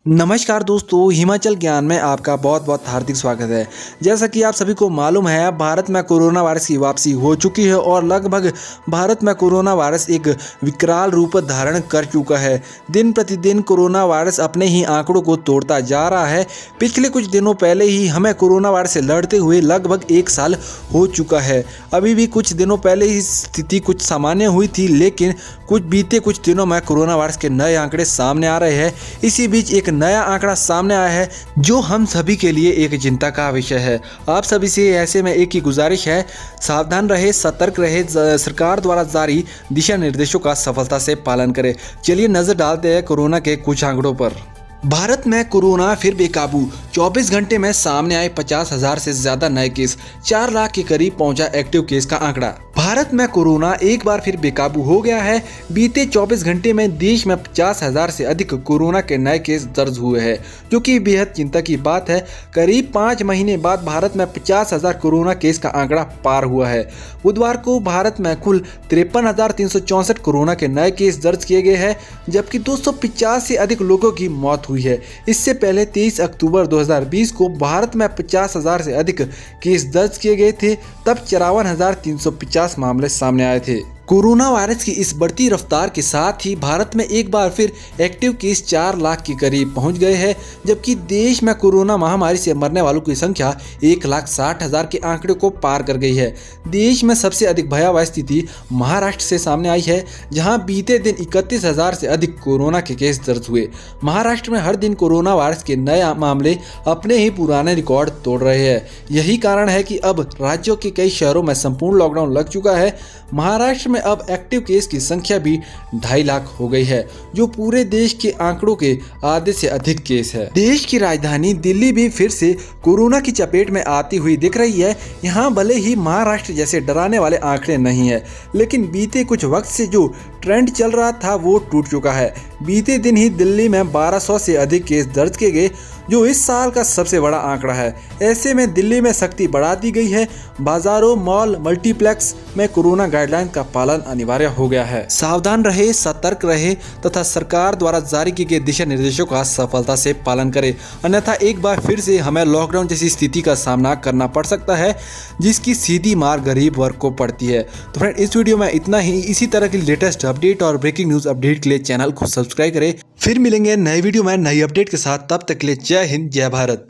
नमस्कार दोस्तों, हिमाचल ज्ञान में आपका बहुत बहुत हार्दिक स्वागत है। जैसा कि आप सभी को मालूम है, भारत में कोरोना वायरस की वापसी हो चुकी है और लगभग भारत में कोरोना वायरस एक विकराल रूप धारण कर चुका है। दिन प्रतिदिन कोरोना वायरस अपने ही आंकड़ों को तोड़ता जा रहा है। पिछले कुछ दिनों पहले ही हमें कोरोना वायरस से लड़ते हुए लगभग 1 साल हो चुका है। अभी भी कुछ दिनों पहले ही स्थिति कुछ सामान्य हुई थी, लेकिन बीते कुछ दिनों में कोरोना वायरस के नए आंकड़े सामने आ रहे हैं। इसी बीच एक नया आंकड़ा सामने आया है जो हम सभी के लिए एक चिंता का विषय है। आप सभी से ऐसे में एक ही गुजारिश है, सावधान रहे, सतर्क रहे, सरकार द्वारा जारी दिशा निर्देशों का सफलता से पालन करें। चलिए नजर डालते हैं कोरोना के कुछ आंकड़ों पर। भारत में कोरोना फिर बेकाबू, 24 घंटे में सामने आए 50,000 से ज्यादा नए केस, 4 लाख के करीब पहुंचा एक्टिव केस का आंकड़ा। भारत में कोरोना एक बार फिर बेकाबू हो गया है। बीते 24 घंटे में देश में 50,000 से अधिक कोरोना के नए केस दर्ज हुए हैं, जो कि बेहद चिंता की बात है। करीब 5 महीने बाद भारत में 50,000 कोरोना केस का आंकड़ा पार हुआ है। बुधवार को भारत में कुल 53,364 कोरोना के नए केस दर्ज किए गए हैं, जबकि 250 से अधिक लोगों की मौत हुई है। इससे पहले 23 अक्टूबर 2020 को भारत में 50,000 से अधिक केस दर्ज किए गए थे, तब 54,350 मामले सामने आए थे। कोरोना वायरस की इस बढ़ती रफ्तार के साथ ही भारत में एक बार फिर एक्टिव केस 4 लाख के करीब पहुंच गए हैं, जबकि देश में कोरोना महामारी से मरने वालों की संख्या 1,60,000 के आंकड़े को पार कर गई है। देश में सबसे अधिक भयावह स्थिति महाराष्ट्र से सामने आई है, जहां बीते दिन 31,000 से अधिक कोरोना के केस दर्ज हुए। महाराष्ट्र में हर दिन कोरोना वायरस के नए मामले अपने ही पुराने रिकॉर्ड तोड़ रहे हैं। यही कारण है कि अब राज्यों के कई शहरों में संपूर्ण लॉकडाउन लग चुका है। महाराष्ट्र में अब एक्टिव केस की संख्या भी 2.5 लाख हो गई है, जो पूरे देश के आंकड़ों के आधे से अधिक केस है। देश की राजधानी दिल्ली भी फिर से कोरोना की चपेट में आती हुई दिख रही है। यहाँ भले ही महाराष्ट्र जैसे डराने वाले आंकड़े नहीं है, लेकिन बीते कुछ वक्त से जो ट्रेंड चल रहा था वो टूट चुका है। बीते दिन ही दिल्ली में 1200 से अधिक केस दर्ज किए गए, जो इस साल का सबसे बड़ा आंकड़ा है। ऐसे में दिल्ली में सख्ती बढ़ा दी गई है। बाजारों, मॉल, मल्टीप्लेक्स में कोरोना गाइडलाइन का पालन अनिवार्य हो गया है। सावधान रहे, सतर्क रहे तथा सरकार द्वारा जारी किए गए दिशा निर्देशों का सफलता से पालन करें, अन्यथा एक बार फिर से हमें लॉकडाउन जैसी स्थिति का सामना करना पड़ सकता है, जिसकी सीधी मार गरीब वर्ग को पड़ती है। तो फ्रेंड, इस वीडियो में इतना ही। इसी तरह की लेटेस्ट अपडेट और ब्रेकिंग न्यूज अपडेट के लिए चैनल को सब्सक्राइब करें। फिर मिलेंगे नए वीडियो में नई अपडेट के साथ। तब तक के लिए जय हिंद, जय भारत।